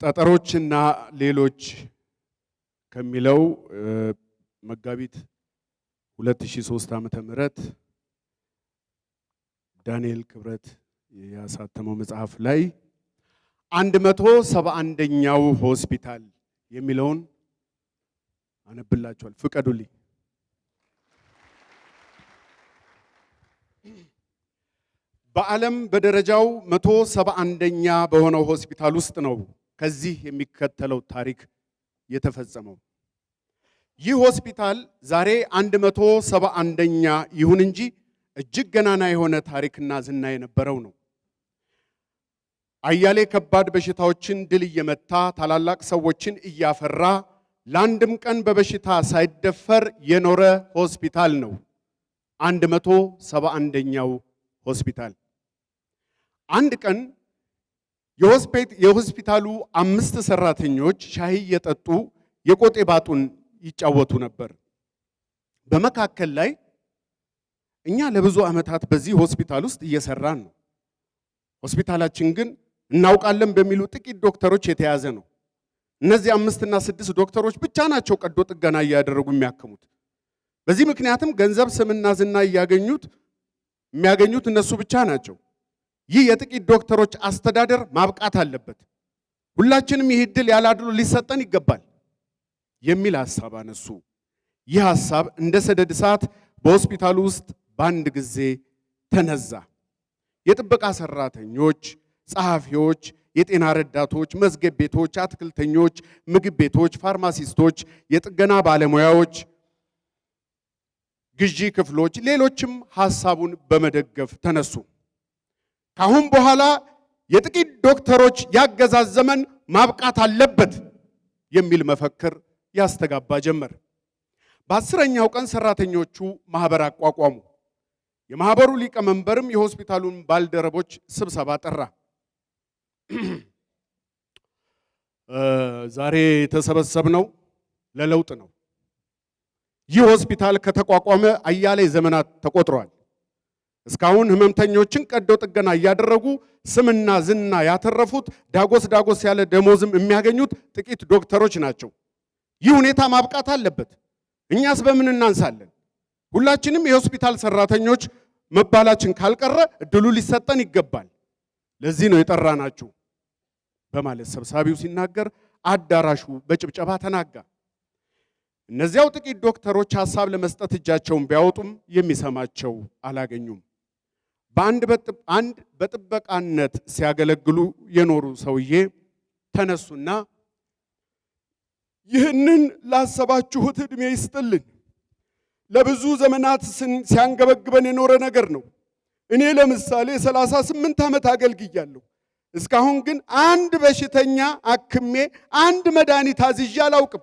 ጠጠሮችና ሌሎች ከሚለው መጋቢት 2003 ዓመተ ምህረት ዳንኤል ክብረት ያሳተመው መጽሐፍ ላይ 171ኛው ሆስፒታል የሚለውን አነብላችኋል። ፍቀዱልኝ። በዓለም በደረጃው 171ኛ በሆነው ሆስፒታል ውስጥ ነው ከዚህ የሚከተለው ታሪክ የተፈጸመው። ይህ ሆስፒታል ዛሬ 171ኛ ይሁን እንጂ እጅግ ገናና የሆነ ታሪክና ዝና የነበረው ነው። አያሌ ከባድ በሽታዎችን ድል እየመታ ታላላቅ ሰዎችን እያፈራ ለአንድም ቀን በበሽታ ሳይደፈር የኖረ ሆስፒታል ነው 171ኛው ሆስፒታል። አንድ ቀን የሆስፒታሉ 5 ሰራተኞች ሻይ እየጠጡ የቆጤ ባጡን ይጫወቱ ነበር። በመካከል ላይ እኛ ለብዙ ዓመታት በዚህ ሆስፒታል ውስጥ እየሰራን ነው። ሆስፒታላችን ግን እናውቃለን በሚሉ ጥቂት ዶክተሮች የተያዘ ነው። እነዚህ 5 እና 6 ዶክተሮች ብቻ ናቸው ቀዶ ጥገና እያደረጉ የሚያክሙት። በዚህ ምክንያትም ገንዘብ፣ ስምና ዝና የሚያገኙት እነሱ ብቻ ናቸው። ይህ የጥቂት ዶክተሮች አስተዳደር ማብቃት አለበት። ሁላችንም ይህ ዕድል ያላድሎ ሊሰጠን ይገባል የሚል ሐሳብ አነሱ። ይህ ሐሳብ እንደ ሰደድ እሳት በሆስፒታሉ ውስጥ በአንድ ጊዜ ተነዛ። የጥበቃ ሰራተኞች፣ ጸሐፊዎች፣ የጤና ረዳቶች፣ መዝገብ ቤቶች፣ አትክልተኞች፣ ምግብ ቤቶች፣ ፋርማሲስቶች፣ የጥገና ባለሙያዎች፣ ግዢ ክፍሎች፣ ሌሎችም ሐሳቡን በመደገፍ ተነሱ። ካሁን በኋላ የጥቂት ዶክተሮች ያገዛዝ ዘመን ማብቃት አለበት የሚል መፈክር ያስተጋባ ጀመር። በ10ኛው ቀን ሰራተኞቹ ማህበር አቋቋሙ። የማህበሩ ሊቀመንበርም የሆስፒታሉን ባልደረቦች ስብሰባ ጠራ። ዛሬ የተሰበሰብነው ለለውጥ ነው። ይህ ሆስፒታል ከተቋቋመ አያሌ ዘመናት ተቆጥረዋል። እስካሁን ህመምተኞችን ቀዶ ጥገና እያደረጉ ስምና ዝና ያተረፉት ዳጎስ ያለ ደሞዝም የሚያገኙት ጥቂት ዶክተሮች ናቸው። ይህ ሁኔታ ማብቃት አለበት። እኛስ በምን እናንሳለን? ሁላችንም የሆስፒታል ሰራተኞች መባላችን ካልቀረ እድሉ ሊሰጠን ይገባል። ለዚህ ነው የጠራናችሁ በማለት ሰብሳቢው ሲናገር አዳራሹ በጭብጨባ ተናጋ። እነዚያው ጥቂት ዶክተሮች ሐሳብ ለመስጠት እጃቸውን ቢያወጡም የሚሰማቸው አላገኙም። በአንድ በጥበቃነት ሲያገለግሉ የኖሩ ሰውዬ ተነሱና ይህንን ላሰባችሁት ዕድሜ ይስጥልን። ለብዙ ዘመናት ሲያንገበግበን የኖረ ነገር ነው። እኔ ለምሳሌ 38 ዓመት አገልግያለሁ። እስካሁን ግን አንድ በሽተኛ አክሜ አንድ መድኃኒት አዝዤ አላውቅም።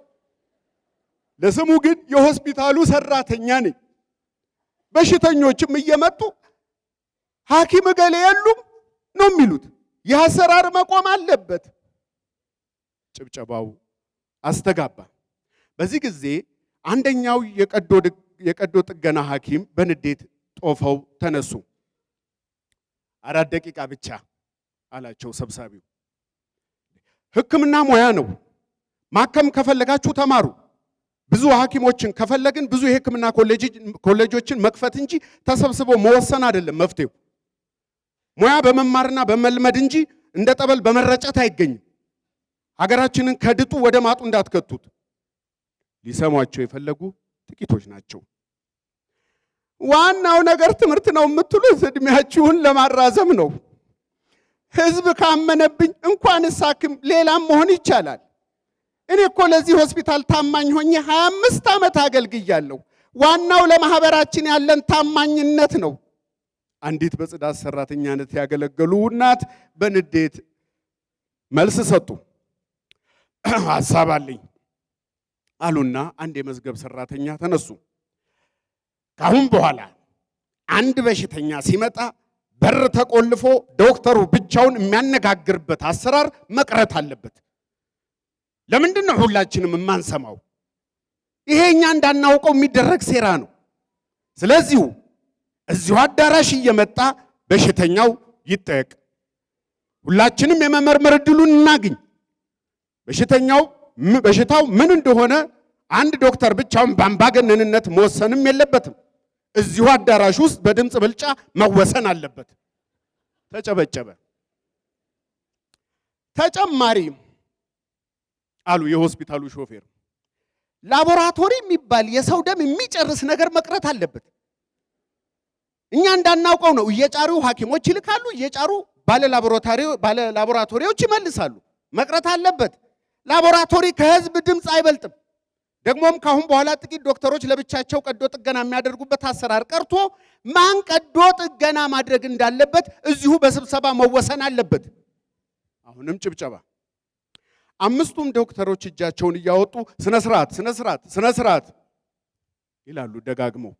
ለስሙ ግን የሆስፒታሉ ሰራተኛ ነኝ። በሽተኞችም እየመጡ ሐኪም እገሌ የሉም ነው የሚሉት። ይህ አሰራር መቆም አለበት። ጭብጨባው አስተጋባ። በዚህ ጊዜ አንደኛው የቀዶ ጥገና ሐኪም በንዴት ጦፈው ተነሱ። 4 ደቂቃ ብቻ አላቸው ሰብሳቢው። ሕክምና ሙያ ነው። ማከም ከፈለጋችሁ ተማሩ። ብዙ ሐኪሞችን ከፈለግን ብዙ የሕክምና ኮሌጆችን መክፈት እንጂ ተሰብስቦ መወሰን አይደለም መፍትሄው። ሙያ በመማርና በመልመድ እንጂ እንደ ጠበል በመረጨት አይገኝም። ሀገራችንን ከድጡ ወደ ማጡ እንዳትከቱት። ሊሰሟቸው የፈለጉ ጥቂቶች ናቸው። ዋናው ነገር ትምህርት ነው የምትሉት እድሜያችሁን ለማራዘም ነው። ህዝብ ካመነብኝ እንኳንስ ሐኪም ሌላም መሆን ይቻላል። እኔ እኮ ለዚህ ሆስፒታል ታማኝ ሆኜ 25 ዓመት አገልግያለሁ። ዋናው ለማህበራችን ያለን ታማኝነት ነው። አንዲት በጽዳት ሰራተኛነት ያገለገሉ እናት በንዴት መልስ ሰጡ። ሐሳብ አለኝ አሉና አንድ የመዝገብ ሰራተኛ ተነሱ። ካሁን በኋላ አንድ በሽተኛ ሲመጣ በር ተቆልፎ ዶክተሩ ብቻውን የሚያነጋግርበት አሰራር መቅረት አለበት። ለምንድን ነው ሁላችንም የማንሰማው? ይሄኛ እንዳናውቀው የሚደረግ ሴራ ነው። ስለዚህ እዚሁ አዳራሽ እየመጣ በሽተኛው ይጠየቅ። ሁላችንም የመመርመር ዕድሉን እናግኝ። በሽታው ምን እንደሆነ አንድ ዶክተር ብቻውን በአምባገነንነት መወሰንም የለበትም። እዚሁ አዳራሽ ውስጥ በድምፅ ብልጫ መወሰን አለበት። ተጨበጨበ። ተጨማሪ አሉ የሆስፒታሉ ሾፌር፣ ላቦራቶሪ የሚባል የሰው ደም የሚጨርስ ነገር መቅረት አለበት። እኛ እንዳናውቀው ነው እየጫሩ ሐኪሞች ይልካሉ፣ እየጫሩ ባለ ላቦራቶሪዎች ይመልሳሉ። መቅረት አለበት። ላቦራቶሪ ከህዝብ ድምፅ አይበልጥም። ደግሞም ካሁን በኋላ ጥቂት ዶክተሮች ለብቻቸው ቀዶ ጥገና የሚያደርጉበት አሰራር ቀርቶ ማን ቀዶ ጥገና ማድረግ እንዳለበት እዚሁ በስብሰባ መወሰን አለበት። አሁንም ጭብጨባ። አምስቱም ዶክተሮች እጃቸውን እያወጡ ስነ ስርዓት ይላሉ ደጋግመው።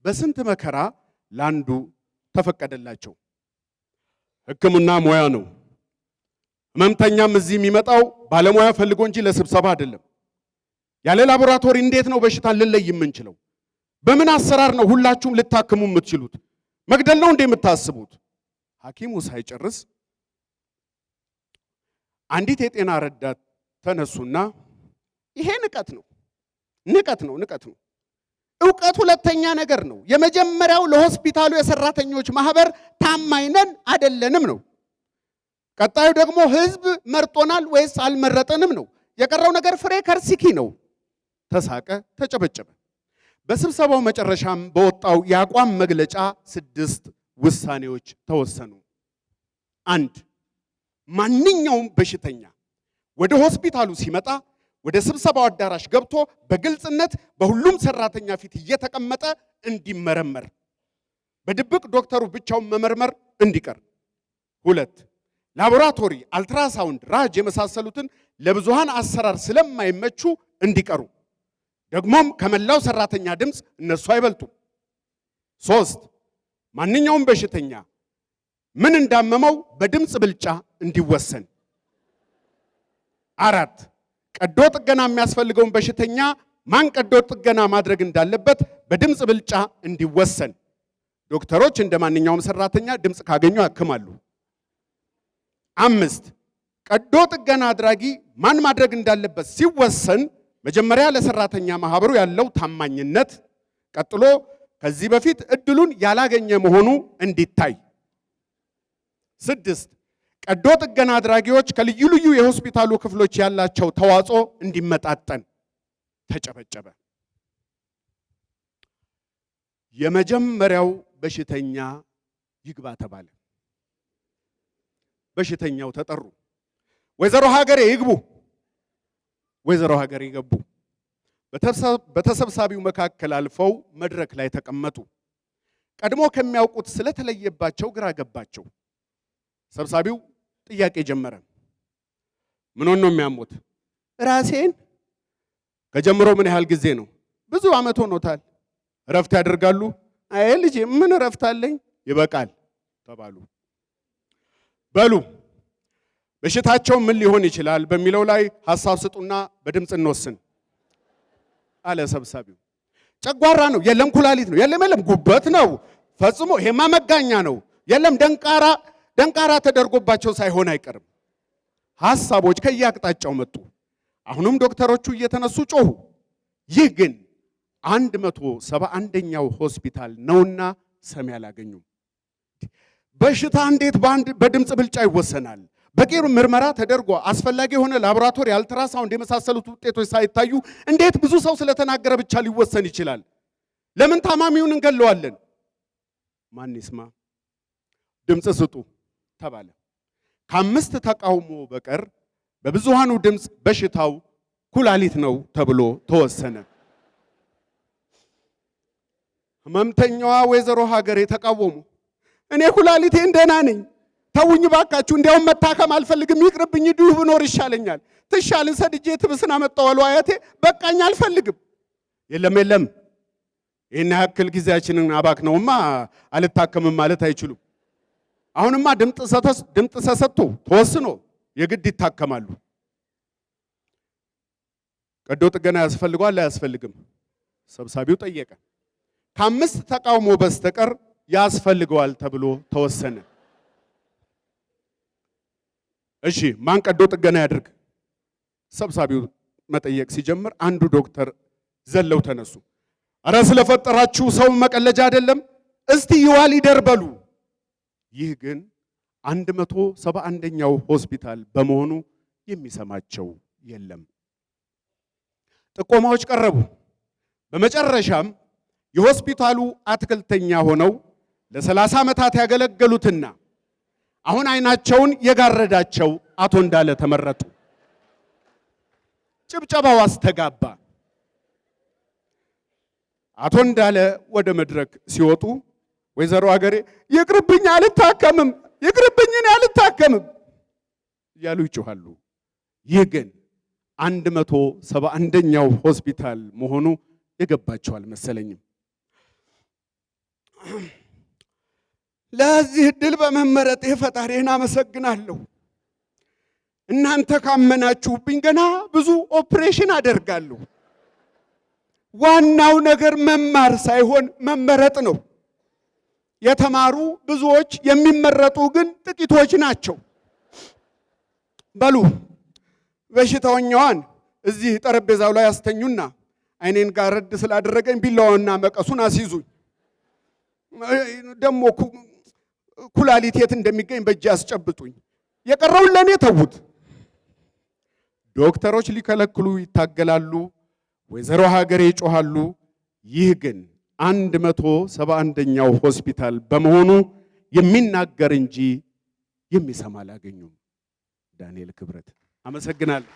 በስንት መከራ ላንዱ ተፈቀደላቸው። ሕክምና ሙያ ነው። ህመምተኛም እዚህ የሚመጣው ባለሙያ ፈልጎ እንጂ ለስብሰባ አይደለም። ያለ ላቦራቶሪ እንዴት ነው በሽታን ልለይ የምንችለው? በምን አሰራር ነው ሁላችሁም ልታክሙ የምትችሉት? መግደል ነው እንዴ የምታስቡት? ሐኪሙ ሳይጨርስ አንዲት የጤና ረዳት ተነሱና ይሄ ንቀት ነው። ዕውቀት ሁለተኛ ነገር ነው። የመጀመሪያው ለሆስፒታሉ የሰራተኞች ማህበር ታማኝ ነን አይደለንም ነው። ቀጣዩ ደግሞ ህዝብ መርጦናል ወይስ አልመረጠንም ነው። የቀረው ነገር ፍሬ ከርሲኪ ነው። ተሳቀ፣ ተጨበጨበ። በስብሰባው መጨረሻም በወጣው የአቋም መግለጫ 6 ውሳኔዎች ተወሰኑ። 1. ማንኛውም በሽተኛ ወደ ሆስፒታሉ ሲመጣ ወደ ስብሰባው አዳራሽ ገብቶ በግልጽነት በሁሉም ሰራተኛ ፊት እየተቀመጠ እንዲመረመር፣ በድብቅ ዶክተሩ ብቻውን መመርመር እንዲቀር። 2. ላቦራቶሪ፣ አልትራሳውንድ፣ ራጅ የመሳሰሉትን ለብዙሃን አሰራር ስለማይመቹ እንዲቀሩ፣ ደግሞም ከመላው ሰራተኛ ድምፅ እነሱ አይበልጡም። 3. ማንኛውም በሽተኛ ምን እንዳመመው በድምፅ ብልጫ እንዲወሰን። 4. ቀዶ ጥገና የሚያስፈልገውን በሽተኛ ማን ቀዶ ጥገና ማድረግ እንዳለበት በድምፅ ብልጫ እንዲወሰን። ዶክተሮች እንደ ማንኛውም ሰራተኛ ድምፅ ካገኙ ያክማሉ። 5. ቀዶ ጥገና አድራጊ ማን ማድረግ እንዳለበት ሲወሰን መጀመሪያ ለሰራተኛ ማህበሩ ያለው ታማኝነት፣ ቀጥሎ ከዚህ በፊት እድሉን ያላገኘ መሆኑ እንዲታይ። 6. ቀዶ ጥገና አድራጊዎች ከልዩ ልዩ የሆስፒታሉ ክፍሎች ያላቸው ተዋጽኦ እንዲመጣጠን። ተጨበጨበ። የመጀመሪያው በሽተኛ ይግባ ተባለ። በሽተኛው ተጠሩ። ወይዘሮ ሀገሬ ይግቡ። ወይዘሮ ሀገሬ ገቡ። በተሰብሳቢው መካከል አልፈው መድረክ ላይ ተቀመጡ። ቀድሞ ከሚያውቁት ስለተለየባቸው ግራ ገባቸው። ሰብሳቢው ጥያቄ ጀመረ። ምኑን ነው የሚያሙት? ራሴን። ከጀምሮ ምን ያህል ጊዜ ነው? ብዙ ዓመት ሆኖታል። እረፍት ያደርጋሉ? አይ ልጄ ምን እረፍት አለኝ። ይበቃል ተባሉ። በሉ በሽታቸው ምን ሊሆን ይችላል በሚለው ላይ ሐሳብ ስጡና በድምፅ እንወስን አለ ሰብሳቢው። ጨጓራ ነው፣ የለም ኩላሊት ነው፣ የለም ጉበት ነው፣ ፈጽሞ ይሄማ መጋኛ ነው፣ የለም ደንቃራ ተደርጎባቸው ሳይሆን አይቀርም። ሐሳቦች ከየአቅጣጫው መጡ። አሁንም ዶክተሮቹ እየተነሱ ጮሁ። ይህ ግን 171ኛው ሆስፒታል ነውና ሰሚ አላገኙም። በሽታ እንዴት በድምፅ ብልጫ ይወሰናል? በቂ ምርመራ ተደርጎ አስፈላጊ የሆነ ላቦራቶሪ፣ አልትራሳውንድ የመሳሰሉት ውጤቶች ሳይታዩ እንዴት ብዙ ሰው ስለተናገረ ብቻ ሊወሰን ይችላል? ለምን ታማሚውን እንገለዋለን? ማን ይስማ? ድምፅ ስጡ ተባለ። ከ5 ተቃውሞ በቀር በብዙሃኑ ድምፅ በሽታው ኩላሊት ነው ተብሎ ተወሰነ። ህመምተኛዋ ወይዘሮ ሀገሬ ተቃወሙ። እኔ ኩላሊቴን ደህና ነኝ፣ ተውኝ ባካችሁ፣ እንዲያውም መታከም አልፈልግም፣ ይቅርብኝ፣ ድሁ ብኖር ይሻለኛል። ትሻልን ሰድጄ ትብስና መጣዋሉ አያቴ፣ በቃኝ፣ አልፈልግም። የለም ይህን ያክል ጊዜያችንን አባክነውማ አልታከምም ማለት አይችሉም። አሁንማ ድምፅ ተሰጥቶ ተወስኖ የግድ ይታከማሉ። ቀዶ ጥገና ያስፈልገዋል አያስፈልግም? ሰብሳቢው ጠየቀ። ከ5 ተቃውሞ በስተቀር ያስፈልገዋል ተብሎ ተወሰነ። እሺ ማን ቀዶ ጥገና ያድርግ? ሰብሳቢው መጠየቅ ሲጀምር አንዱ ዶክተር ዘለው ተነሱ። አረ ስለፈጠራችሁ ሰው መቀለጃ አይደለም፣ እስቲ ይዋል ይደር በሉ። ይህ ግን 171ኛው ሆስፒታል በመሆኑ የሚሰማቸው የለም። ጥቆማዎች ቀረቡ። በመጨረሻም የሆስፒታሉ አትክልተኛ ሆነው ለ30 ዓመታት ያገለገሉትና አሁን አይናቸውን የጋረዳቸው አቶ እንዳለ ተመረጡ። ጭብጨባው አስተጋባ። አቶ እንዳለ ወደ መድረክ ሲወጡ ወይዘሮ ሀገሬ ይቅርብኝ አልታከምም፣ ይቅርብኝ እኔ አልታከምም እያሉ ይጮኻሉ። ይህ ግን 171ኛው ሆስፒታል መሆኑ የገባቸው አልመሰለኝም። ለዚህ ድል በመመረጤ ፈጣሪን አመሰግናለሁ። እናንተ ካመናችሁብኝ ገና ብዙ ኦፕሬሽን አደርጋለሁ። ዋናው ነገር መማር ሳይሆን መመረጥ ነው። የተማሩ ብዙዎች፣ የሚመረጡ ግን ጥቂቶች ናቸው። በሉ በሽታኛዋን እዚህ ጠረጴዛው ላይ አስተኙና አይኔን ጋረድ ስላደረገኝ ቢላዋና መቀሱን አስይዙኝ። ደሞ ኩላሊት የት እንደሚገኝ በእጅ አስጨብጡኝ። የቀረውን ለኔ ተውት። ዶክተሮች ሊከለክሉ ይታገላሉ። ወይዘሮ ሀገሬ ይጮሃሉ። ይህ ግን 171ኛው ሆስፒታል በመሆኑ የሚናገር እንጂ የሚሰማ አላገኙም። ዳንኤል ክብረት። አመሰግናለሁ።